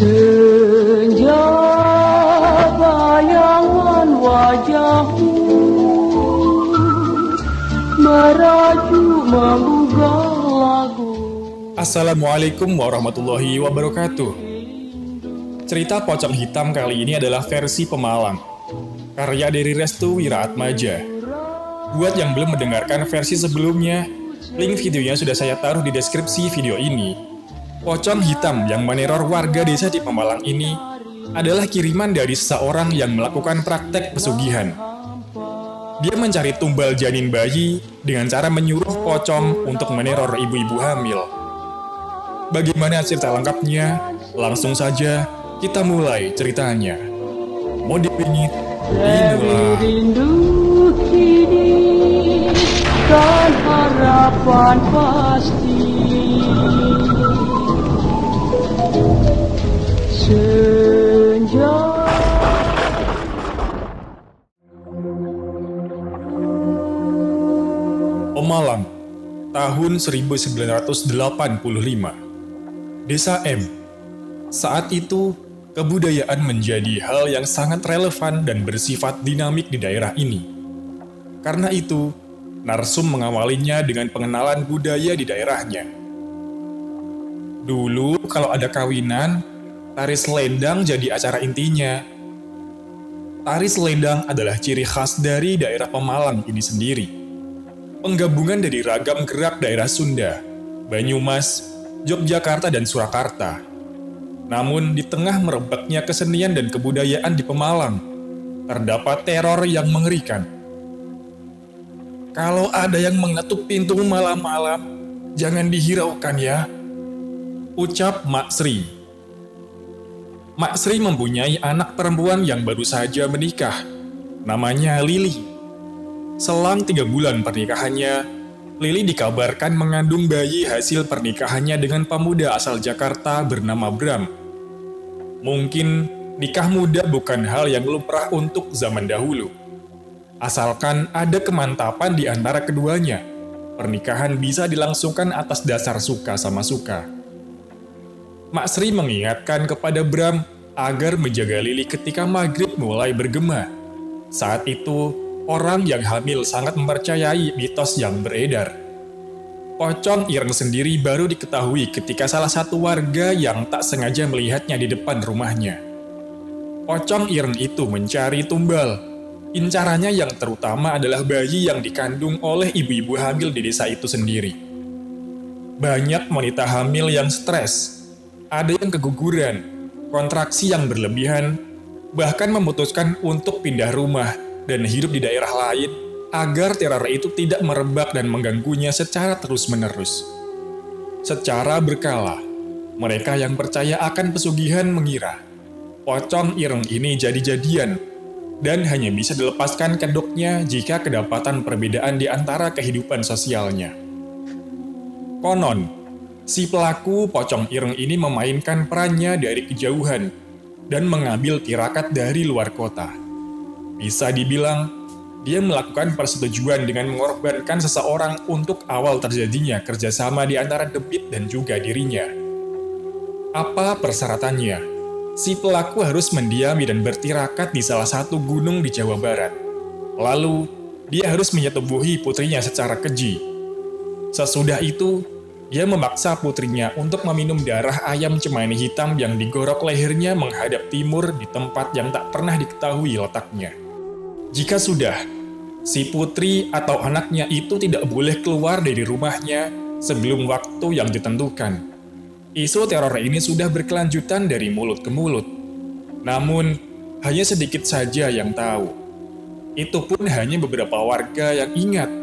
Senja bayangan wajahmu meraju menggugah lagu. Assalamualaikum warahmatullahi wabarakatuh. Cerita Pocong Hitam kali ini adalah versi Pemalang, karya dari Restu Wiraatmaja. Buat yang belum mendengarkan versi sebelumnya, link videonya sudah saya taruh di deskripsi video ini. Pocong hitam yang meneror warga desa di Pemalang ini adalah kiriman dari seseorang yang melakukan praktek pesugihan. Dia mencari tumbal janin bayi dengan cara menyuruh pocong untuk meneror ibu-ibu hamil. Bagaimana cerita lengkapnya? Langsung saja kita mulai ceritanya. Mode pingit dimulai. Rindu kini dan harapan pasti. Senja. Pemalang, tahun 1985. Desa M. Saat itu, kebudayaan menjadi hal yang sangat relevan dan bersifat dinamik di daerah ini. Karena itu, Narsum mengawalinya dengan pengenalan budaya di daerahnya. Dulu, kalau ada kawinan, tari selendang jadi acara intinya. Tari selendang adalah ciri khas dari daerah Pemalang ini sendiri. Penggabungan dari ragam gerak daerah Sunda, Banyumas, Yogyakarta, dan Surakarta. Namun, di tengah merebaknya kesenian dan kebudayaan di Pemalang, terdapat teror yang mengerikan. Kalau ada yang mengetuk pintu malam-malam, jangan dihiraukan ya, ucap Mak Sri. Mak Sri mempunyai anak perempuan yang baru saja menikah, namanya Lili. Selang 3 bulan pernikahannya, Lili dikabarkan mengandung bayi hasil pernikahannya dengan pemuda asal Jakarta bernama Bram. Mungkin nikah muda bukan hal yang lumrah untuk zaman dahulu. Asalkan ada kemantapan di antara keduanya, pernikahan bisa dilangsungkan atas dasar suka sama suka. Mak Sri mengingatkan kepada Bram agar menjaga Lili ketika maghrib mulai bergema. Saat itu, orang yang hamil sangat mempercayai mitos yang beredar. Pocong Ireng sendiri baru diketahui ketika salah satu warga yang tak sengaja melihatnya di depan rumahnya. Pocong Ireng itu mencari tumbal. Incarannya yang terutama adalah bayi yang dikandung oleh ibu-ibu hamil di desa itu sendiri. Banyak wanita hamil yang stres. Ada yang keguguran, kontraksi yang berlebihan, bahkan memutuskan untuk pindah rumah dan hidup di daerah lain agar teror itu tidak merebak dan mengganggunya secara terus-menerus. Secara berkala, mereka yang percaya akan pesugihan mengira Pocong Ireng ini jadi-jadian dan hanya bisa dilepaskan kedoknya jika kedapatan perbedaan di antara kehidupan sosialnya. Konon, si pelaku Pocong Ireng ini memainkan perannya dari kejauhan dan mengambil tirakat dari luar kota. Bisa dibilang, dia melakukan persetujuan dengan mengorbankan seseorang untuk awal terjadinya kerjasama di antara Debit dan juga dirinya. Apa persyaratannya? Si pelaku harus mendiami dan bertirakat di salah satu gunung di Jawa Barat. Lalu, dia harus menyetubuhi putrinya secara keji. Sesudah itu, dia memaksa putrinya untuk meminum darah ayam cemani hitam yang digorok lehernya menghadap timur di tempat yang tak pernah diketahui letaknya. Jika sudah, si putri atau anaknya itu tidak boleh keluar dari rumahnya sebelum waktu yang ditentukan. Isu teror ini sudah berkelanjutan dari mulut ke mulut. Namun, hanya sedikit saja yang tahu. Itu pun hanya beberapa warga yang ingat.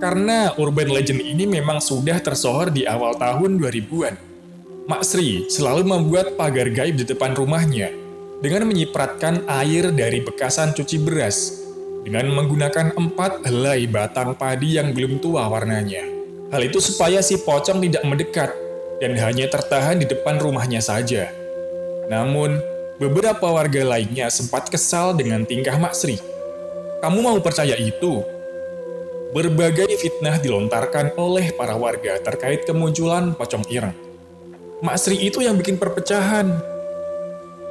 Karena urban legend ini memang sudah tersohor di awal tahun 2000-an. Mak Sri selalu membuat pagar gaib di depan rumahnya dengan menyipratkan air dari bekasan cuci beras dengan menggunakan 4 helai batang padi yang belum tua warnanya. Hal itu supaya si pocong tidak mendekat dan hanya tertahan di depan rumahnya saja. Namun, beberapa warga lainnya sempat kesal dengan tingkah Mak Sri. Kamu mau percaya itu? Berbagai fitnah dilontarkan oleh para warga terkait kemunculan Pocong Ireng. Mak Sri itu yang bikin perpecahan.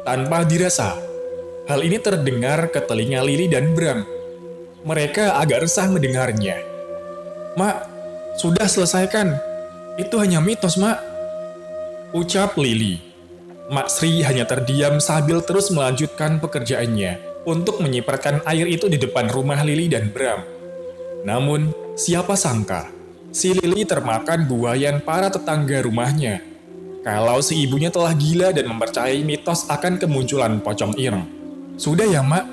Tanpa dirasa, hal ini terdengar ke telinga Lili dan Bram. Mereka agak resah mendengarnya. "Mak, sudah selesaikan. Itu hanya mitos, Mak," ucap Lili. Mak Sri hanya terdiam sambil terus melanjutkan pekerjaannya untuk menyiparkan air itu di depan rumah Lili dan Bram. Namun, siapa sangka, si Lili termakan buayan para tetangga rumahnya. Kalau si ibunya telah gila dan mempercayai mitos akan kemunculan pocong ireng. "Sudah ya, Mak.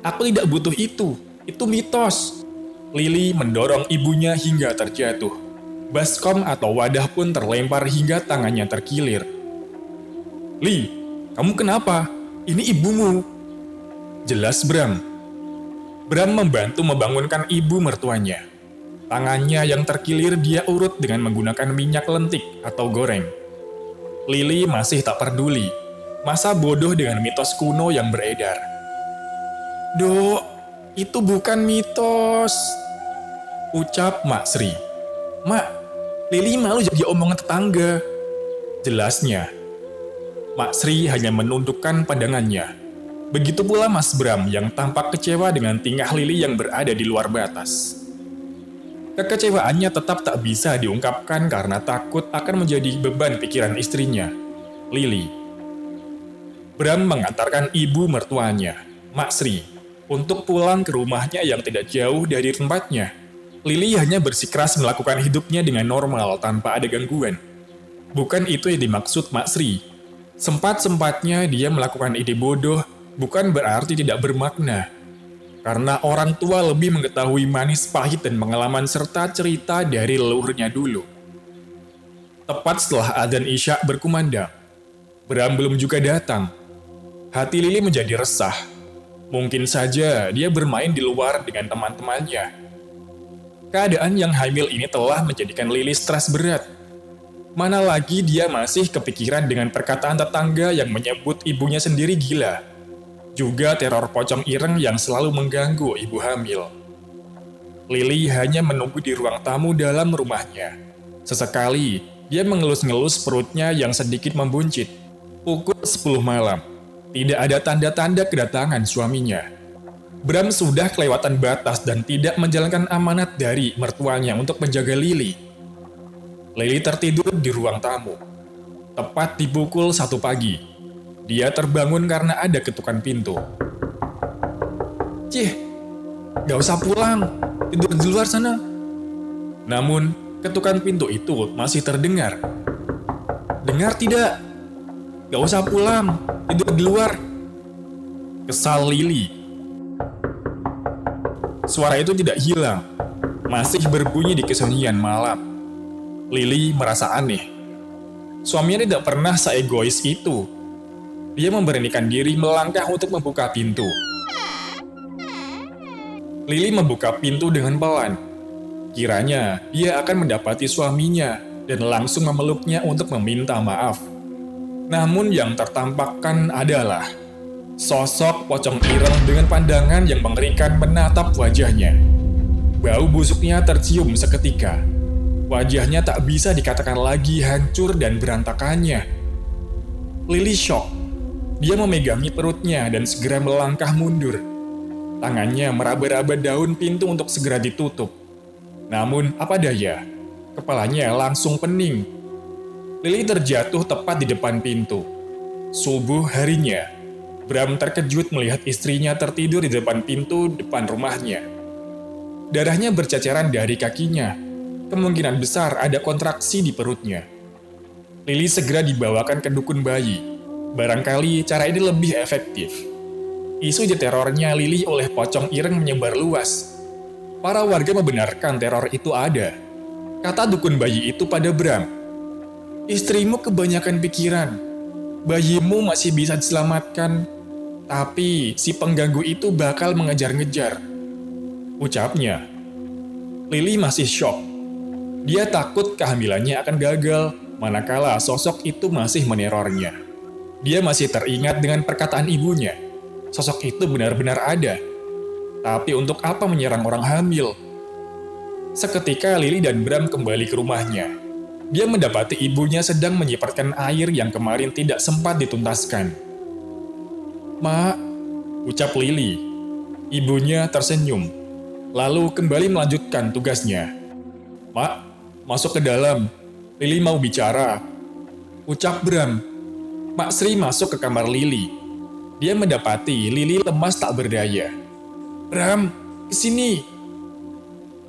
Aku tidak butuh itu. Itu mitos." Lili mendorong ibunya hingga terjatuh. Baskom atau wadah pun terlempar hingga tangannya terkilir. "Li, kamu kenapa? Ini ibumu." Jelas Bram. Bram membantu membangunkan ibu mertuanya. Tangannya yang terkilir dia urut dengan menggunakan minyak lentik atau goreng. Lili masih tak peduli. Masa bodoh dengan mitos kuno yang beredar. "Dok, itu bukan mitos," ucap Mak Sri. "Mak, Lili malu jadi omongan tetangga," jelasnya. Mak Sri hanya menundukkan pandangannya. Begitu pula Mas Bram yang tampak kecewa dengan tingkah Lili yang berada di luar batas. Kekecewaannya tetap tak bisa diungkapkan karena takut akan menjadi beban pikiran istrinya, Lili. Bram mengantarkan ibu mertuanya, Mak Sri, untuk pulang ke rumahnya yang tidak jauh dari tempatnya. Lili hanya bersikeras melakukan hidupnya dengan normal tanpa ada gangguan. Bukan itu yang dimaksud Mak Sri. Sempat-sempatnya dia melakukan ide bodoh bukan berarti tidak bermakna. Karena orang tua lebih mengetahui manis pahit dan pengalaman serta cerita dari leluhurnya dulu. Tepat setelah adzan Isya berkumandang, Bram belum juga datang. Hati Lili menjadi resah. Mungkin saja dia bermain di luar dengan teman-temannya. Keadaan yang hamil ini telah menjadikan Lili stres berat. Mana lagi dia masih kepikiran dengan perkataan tetangga yang menyebut ibunya sendiri gila. Juga teror pocong ireng yang selalu mengganggu ibu hamil. Lili hanya menunggu di ruang tamu dalam rumahnya. Sesekali, dia mengelus-ngelus perutnya yang sedikit membuncit. Pukul 10 malam, tidak ada tanda-tanda kedatangan suaminya. Bram sudah kelewatan batas dan tidak menjalankan amanat dari mertuanya untuk menjaga Lili. Lili tertidur di ruang tamu. Tepat di pukul 1 pagi. Dia terbangun karena ada ketukan pintu. "Cih, gak usah pulang, tidur di luar sana." Namun, ketukan pintu itu masih terdengar. "Dengar tidak? Gak usah pulang, tidur di luar." Kesal Lili. Suara itu tidak hilang, masih berbunyi di kesunyian malam. Lili merasa aneh. Suaminya tidak pernah seegois itu. Dia memberanikan diri melangkah untuk membuka pintu. Lili membuka pintu dengan pelan. Kiranya dia akan mendapati suaminya dan langsung memeluknya untuk meminta maaf. Namun yang tertampakkan adalah sosok pocong ireng dengan pandangan yang mengerikan menatap wajahnya. Bau busuknya tercium seketika. Wajahnya tak bisa dikatakan lagi hancur dan berantakannya. Lili shock. Dia memegangi perutnya dan segera melangkah mundur. Tangannya meraba-raba daun pintu untuk segera ditutup. Namun, apa daya, kepalanya langsung pening. Lili terjatuh tepat di depan pintu. Subuh harinya, Bram terkejut melihat istrinya tertidur di depan pintu depan rumahnya. Darahnya berceceran dari kakinya. Kemungkinan besar ada kontraksi di perutnya. Lili segera dibawakan ke dukun bayi. Barangkali cara ini lebih efektif. Isu terornya Lili oleh pocong ireng menyebar luas. Para warga membenarkan teror itu ada. Kata dukun bayi itu pada Bram, "Istrimu kebanyakan pikiran. Bayimu masih bisa diselamatkan, tapi si pengganggu itu bakal mengejar-ngejar," ucapnya. Lili masih shock. Dia takut kehamilannya akan gagal, manakala sosok itu masih menerornya. Dia masih teringat dengan perkataan ibunya. Sosok itu benar-benar ada. Tapi untuk apa menyerang orang hamil? Seketika Lili dan Bram kembali ke rumahnya. Dia mendapati ibunya sedang menyiapkan air yang kemarin tidak sempat dituntaskan. "Mak," ucap Lili. Ibunya tersenyum, lalu kembali melanjutkan tugasnya. "Mak, masuk ke dalam. Lili mau bicara," ucap Bram. Mak Sri masuk ke kamar Lili. Dia mendapati Lili lemas tak berdaya. "Bram, kesini!"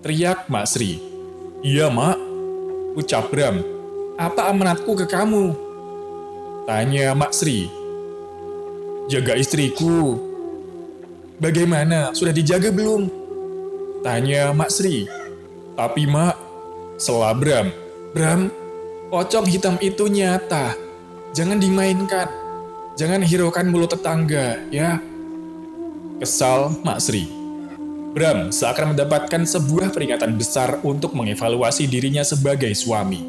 teriak Mak Sri. "Iya, Mak," ucap Bram. "Apa amanatku ke kamu?" tanya Mak Sri. "Jaga istriku." "Bagaimana, sudah dijaga belum?" tanya Mak Sri. "Tapi Mak," sela Bram. "Bram, pocong hitam itu nyata. Jangan dimainkan. Jangan hiraukan mulut tetangga, ya." Kesal Mak Sri. Bram seakan mendapatkan sebuah peringatan besar untuk mengevaluasi dirinya sebagai suami.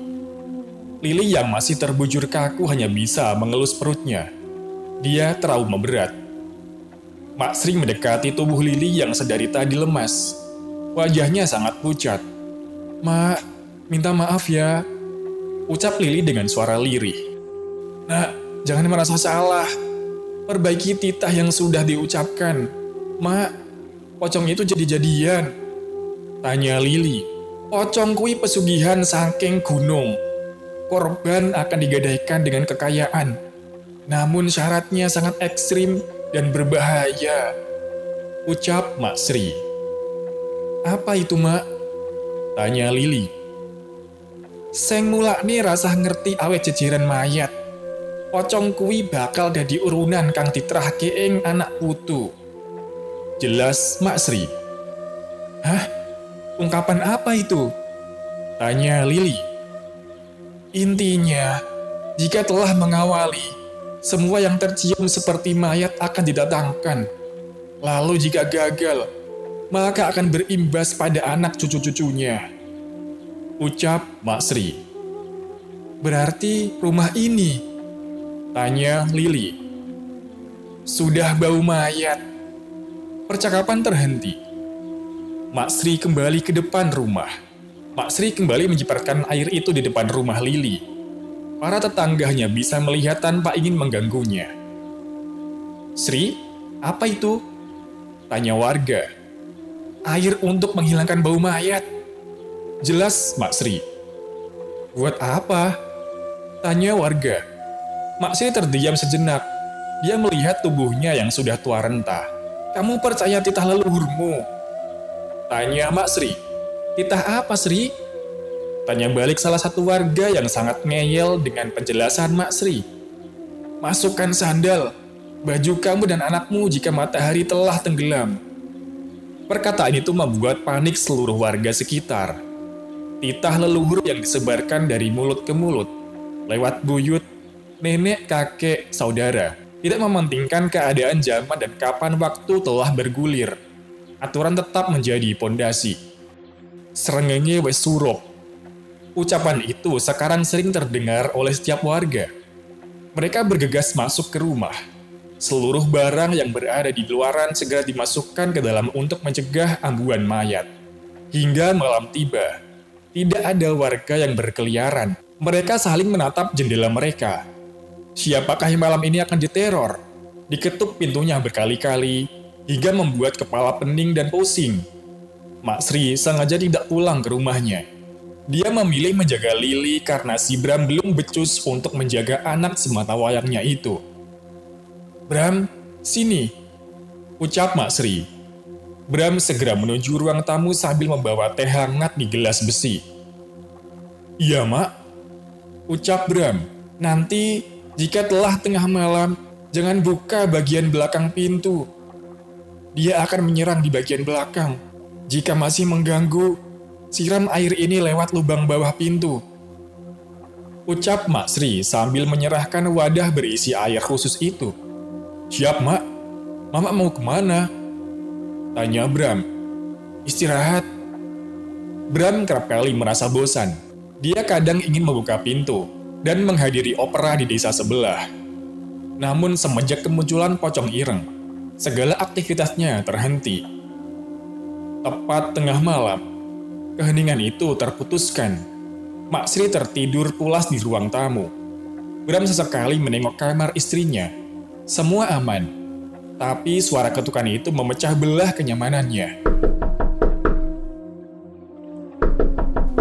Lili yang masih terbujur kaku hanya bisa mengelus perutnya. Dia trauma berat. Mak Sri mendekati tubuh Lili yang sedari tadi lemas. Wajahnya sangat pucat. "Mak, minta maaf ya," ucap Lili dengan suara lirih. "Nak, jangan merasa salah. Perbaiki titah yang sudah diucapkan. Mak, pocong itu jadi-jadian," tanya Lili. "Pocong kui pesugihan saking gunung. Korban akan digadaikan dengan kekayaan. Namun syaratnya sangat ekstrim dan berbahaya," ucap Mak Sri. "Apa itu, Mak?" tanya Lili. "Seng mulakne rasah ngerti awet jejeran mayat. Pocong kui bakal dadi urunan kang ditrahke ing anak putu," jelas Mak Sri. "Hah? Ungkapan apa itu?" tanya Lili. "Intinya, jika telah mengawali, semua yang tercium seperti mayat akan didatangkan. Lalu jika gagal, maka akan berimbas pada anak cucu-cucunya," ucap Mak Sri. "Berarti rumah ini?" tanya Lili. "Sudah bau mayat." Percakapan terhenti. Mak Sri kembali ke depan rumah. Mak Sri kembali menjiparkan air itu di depan rumah Lili. Para tetangganya bisa melihat tanpa ingin mengganggunya. "Sri, apa itu?" tanya warga. "Air untuk menghilangkan bau mayat," jelas Mak Sri. "Buat apa?" tanya warga. Mak Sri terdiam sejenak. Dia melihat tubuhnya yang sudah tua renta. "Kamu percaya titah leluhurmu?" tanya Mak Sri. "Titah apa, Sri?" tanya balik salah satu warga yang sangat ngeyel dengan penjelasan Mak Sri. "Masukkan sandal, baju kamu dan anakmu jika matahari telah tenggelam." Perkataan itu membuat panik seluruh warga sekitar. Titah leluhur yang disebarkan dari mulut ke mulut, lewat buyut, nenek, kakek, saudara, tidak mementingkan keadaan zaman dan kapan waktu telah bergulir. Aturan tetap menjadi pondasi. "Srengenge wes suruk." Ucapan itu sekarang sering terdengar oleh setiap warga. Mereka bergegas masuk ke rumah. Seluruh barang yang berada di luaran segera dimasukkan ke dalam untuk mencegah ambuan mayat. Hingga malam tiba, tidak ada warga yang berkeliaran. Mereka saling menatap jendela mereka. Siapakah yang malam ini akan diteror? Diketuk pintunya berkali-kali, hingga membuat kepala pening dan pusing. Mak Sri sengaja tidak pulang ke rumahnya. Dia memilih menjaga Lili karena si Bram belum becus untuk menjaga anak semata wayangnya itu. "Bram, sini," ucap Mak Sri. Bram segera menuju ruang tamu sambil membawa teh hangat di gelas besi. "Iya, Mak," ucap Bram. "Nanti, jika telah tengah malam, jangan buka bagian belakang pintu. Dia akan menyerang di bagian belakang. Jika masih mengganggu, siram air ini lewat lubang bawah pintu," ucap Mak Sri sambil menyerahkan wadah berisi air khusus itu. "Siap, Mak. Mama mau kemana?" tanya Bram. "Istirahat." Bram kerap kali merasa bosan. Dia kadang ingin membuka pintu dan menghadiri opera di desa sebelah. Namun semenjak kemunculan pocong ireng, segala aktivitasnya terhenti. Tepat tengah malam, keheningan itu terputuskan. Mak Sri tertidur pulas di ruang tamu. Bram sesekali menengok kamar istrinya. Semua aman, tapi suara ketukan itu memecah belah kenyamanannya.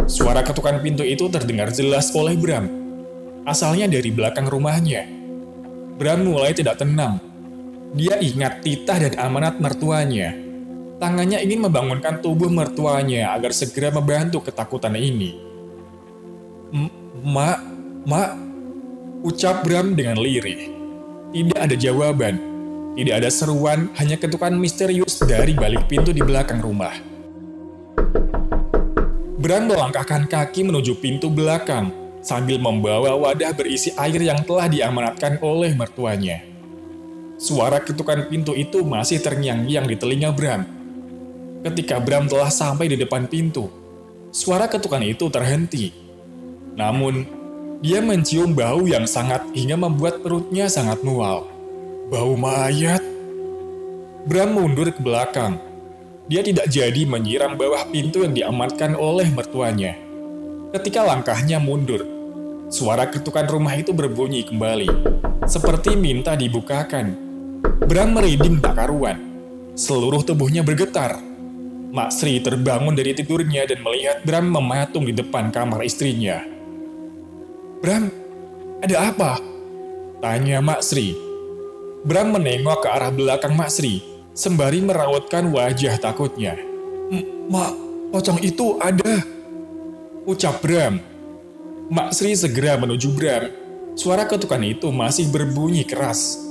Suara ketukan pintu itu terdengar jelas oleh Bram. Asalnya dari belakang rumahnya. Bram mulai tidak tenang. Dia ingat titah dan amanat mertuanya. Tangannya ingin membangunkan tubuh mertuanya agar segera membantu ketakutan ini. Mak, ucap Bram dengan lirih. Tidak ada jawaban, tidak ada seruan, hanya ketukan misterius dari balik pintu di belakang rumah. Bram melangkahkan kaki menuju pintu belakang, sambil membawa wadah berisi air yang telah diamanatkan oleh mertuanya. Suara ketukan pintu itu masih terngiang-ngiang di telinga Bram. Ketika Bram telah sampai di depan pintu, suara ketukan itu terhenti. Namun, dia mencium bau yang sangat hingga membuat perutnya sangat mual. Bau mayat. Bram mundur ke belakang. Dia tidak jadi menyiram bawah pintu yang diamankan oleh mertuanya. Ketika langkahnya mundur, suara ketukan rumah itu berbunyi kembali, seperti minta dibukakan. Bram merinding tak karuan. Seluruh tubuhnya bergetar. Mak Sri terbangun dari tidurnya dan melihat Bram mematung di depan kamar istrinya. "Bram, ada apa?" tanya Mak Sri. Bram menengok ke arah belakang Mak Sri, sembari merautkan wajah takutnya. Mak, pocong itu ada," ucap Bram. Mak Sri segera menuju Bram. Suara ketukan itu masih berbunyi keras.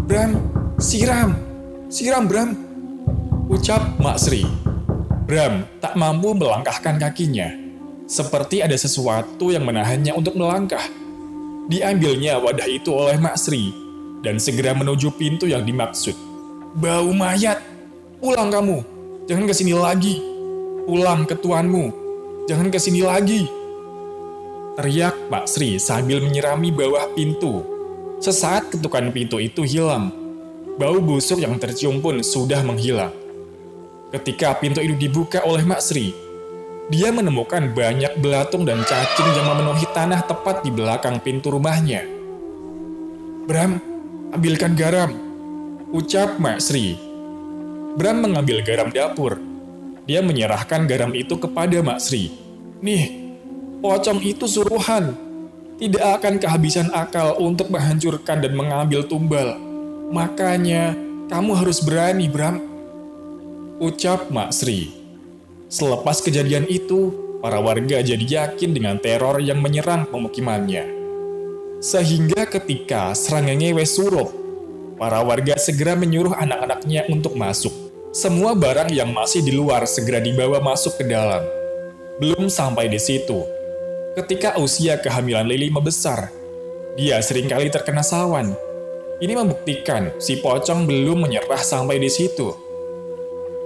"Bram, siram Bram," ucap Mak Sri. Bram tak mampu melangkahkan kakinya. Seperti ada sesuatu yang menahannya untuk melangkah. Diambilnya wadah itu oleh Mak Sri, dan segera menuju pintu yang dimaksud. "Bau mayat! Pulang kamu! Jangan kesini lagi! Pulang ke tuanmu! Jangan kesini lagi!" teriak Mak Sri sambil menyirami bawah pintu. Sesaat ketukan pintu itu hilang. Bau busuk yang tercium pun sudah menghilang. Ketika pintu itu dibuka oleh Mak Sri, dia menemukan banyak belatung dan cacing yang memenuhi tanah tepat di belakang pintu rumahnya. "Bram, ambilkan garam," ucap Mak Sri. Bram mengambil garam dapur. Dia menyerahkan garam itu kepada Mak Sri. "Nih, pocong itu suruhan. Tidak akan kehabisan akal untuk menghancurkan dan mengambil tumbal. Makanya, kamu harus berani, Bram," ucap Mak Sri. Selepas kejadian itu, para warga jadi yakin dengan teror yang menyerang pemukimannya. Sehingga ketika serangannya wes surup, para warga segera menyuruh anak-anaknya untuk masuk. Semua barang yang masih di luar segera dibawa masuk ke dalam. Belum sampai di situ, ketika usia kehamilan Lily membesar, dia seringkali terkena sawan. Ini membuktikan si pocong belum menyerah sampai di situ.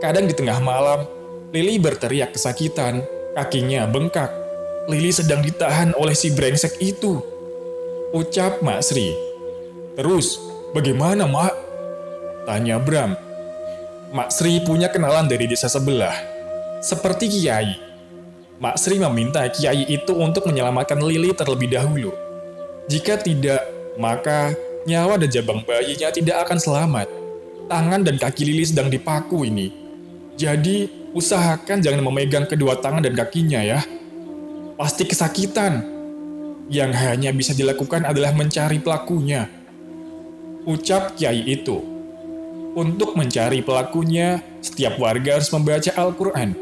Kadang di tengah malam, Lily berteriak kesakitan, kakinya bengkak. "Lily sedang ditahan oleh si brengsek itu," ucap Mak Sri. "Terus, bagaimana, Mak?" tanya Bram. Mak Sri punya kenalan dari desa sebelah, seperti Kiai. Mak Sri meminta Kiai itu untuk menyelamatkan Lily terlebih dahulu. Jika tidak, maka nyawa dan jabang bayinya tidak akan selamat. Tangan dan kaki Lily sedang dipaku ini. Jadi, usahakan jangan memegang kedua tangan dan kakinya ya. Pasti kesakitan. Yang hanya bisa dilakukan adalah mencari pelakunya, ucap Kiai itu. Untuk mencari pelakunya, setiap warga harus membaca Al-Quran.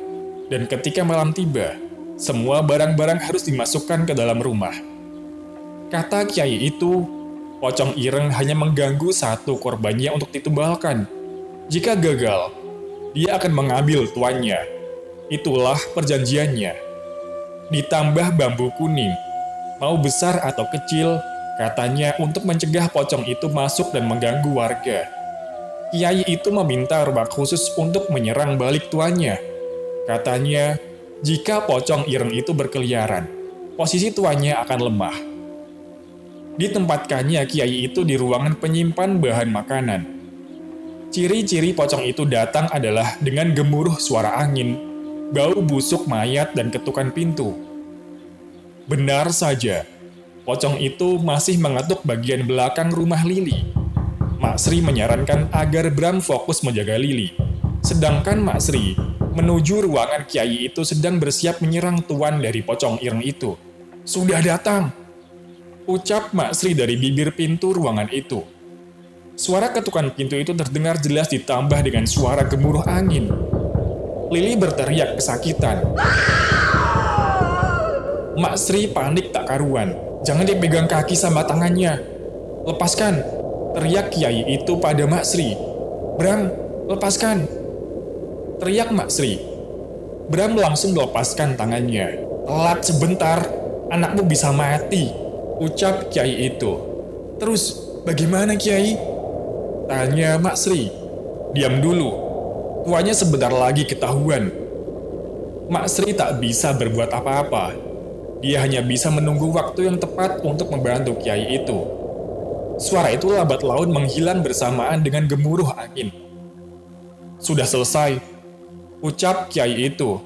Dan ketika malam tiba, semua barang-barang harus dimasukkan ke dalam rumah. Kata Kiai itu, pocong ireng hanya mengganggu satu korbannya untuk ditumbalkan. Jika gagal, dia akan mengambil tuannya. Itulah perjanjiannya. Ditambah bambu kuning, mau besar atau kecil, katanya untuk mencegah pocong itu masuk dan mengganggu warga. Kiai itu meminta obat khusus untuk menyerang balik tuannya. Katanya, jika pocong ireng itu berkeliaran, posisi tuannya akan lemah. Ditempatkannya Kiai itu di ruangan penyimpan bahan makanan. Ciri-ciri pocong itu datang adalah dengan gemuruh suara angin, bau busuk mayat dan ketukan pintu. Benar saja, pocong itu masih mengetuk bagian belakang rumah Lili. Mak Sri menyarankan agar Bram fokus menjaga Lili. Sedangkan Mak Sri menuju ruangan Kiai itu sedang bersiap menyerang tuan dari pocong ireng itu. "Sudah datang," ucap Mak Sri dari bibir pintu ruangan itu. Suara ketukan pintu itu terdengar jelas ditambah dengan suara gemuruh angin. Lili berteriak kesakitan. Mak Sri panik tak karuan. "Jangan dipegang kaki sama tangannya. Lepaskan," teriak Kiai itu pada Mak Sri. "Bram, lepaskan," teriak Mak Sri. Bram langsung melepaskan tangannya. "Telat sebentar, anakmu bisa mati," ucap Kiai itu. "Terus, bagaimana Kiai?" tanya Mak Sri. "Diam dulu, tuanya sebentar lagi ketahuan." Mak Sri tak bisa berbuat apa-apa. Dia hanya bisa menunggu waktu yang tepat untuk membantu Kiai itu. Suara itu lambat laun menghilang bersamaan dengan gemuruh angin. "Sudah selesai," ucap Kiai itu.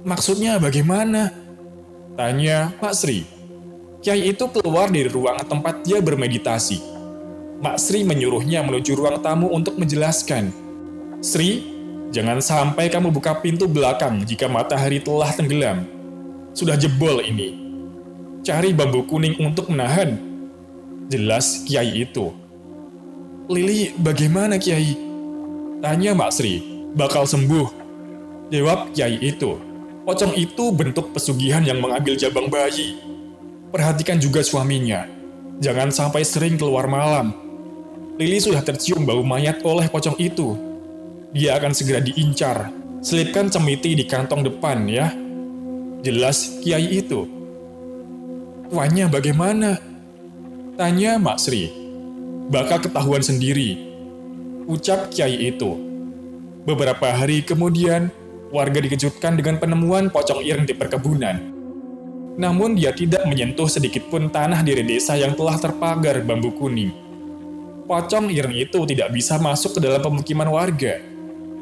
"Maksudnya bagaimana?" tanya Mak Sri. Kiai itu keluar dari ruangan tempat dia bermeditasi. Mak Sri menyuruhnya menuju ruang tamu untuk menjelaskan. "Sri, jangan sampai kamu buka pintu belakang jika matahari telah tenggelam. Sudah jebol ini. Cari bambu kuning untuk menahan," jelas Kiai itu. "Lili, bagaimana Kiai?" tanya Mak Sri. "Bakal sembuh," jawab Kiai itu. "Pocong itu bentuk pesugihan yang mengambil jabang bayi. Perhatikan juga suaminya. Jangan sampai sering keluar malam. Lili sudah tercium bau mayat oleh pocong itu. Dia akan segera diincar. Selipkan cemiti di kantong depan ya," jelas Kiai itu. "Tuannya bagaimana?" tanya Mak Sri. "Bakal ketahuan sendiri," ucap Kiai itu. Beberapa hari kemudian, warga dikejutkan dengan penemuan pocong ireng di perkebunan. Namun dia tidak menyentuh sedikit pun tanah di desa yang telah terpagar bambu kuning. Pocong ireng itu tidak bisa masuk ke dalam pemukiman warga.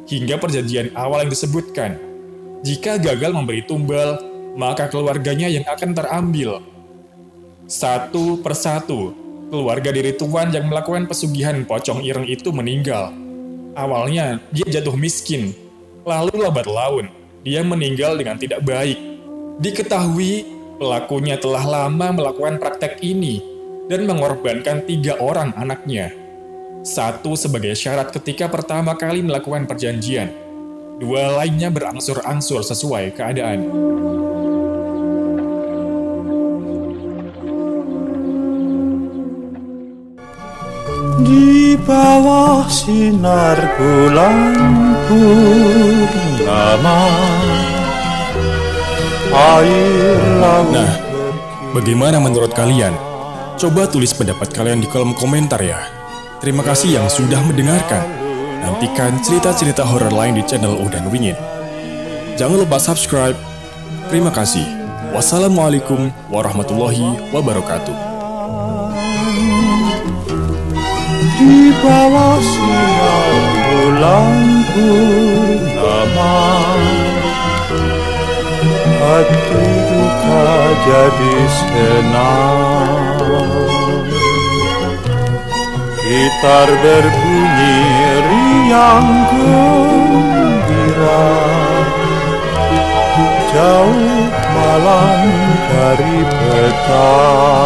Hingga perjanjian awal yang disebutkan, jika gagal memberi tumbal, maka keluarganya yang akan terambil. Satu persatu, keluarga dari tuan yang melakukan pesugihan pocong ireng itu meninggal. Awalnya, dia jatuh miskin. Lalu lambat laun, dia meninggal dengan tidak baik. Diketahui, pelakunya telah lama melakukan praktek ini dan mengorbankan 3 orang anaknya. 1 sebagai syarat ketika pertama kali melakukan perjanjian. 2 lainnya berangsur-angsur sesuai keadaan. Di bawah sinar bulan purnama, air laut. Nah, bagaimana menurut kalian? Coba tulis pendapat kalian di kolom komentar ya. Terima kasih yang sudah mendengarkan. Nantikan cerita-cerita horor lain di channel Udan Wingit. Jangan lupa subscribe. Terima kasih. Wassalamualaikum warahmatullahi wabarakatuh. Di bawah sinar bulan purnama, hati duka jadi senang. Gitar berbunyi riang gembira, jauh malam dari petang.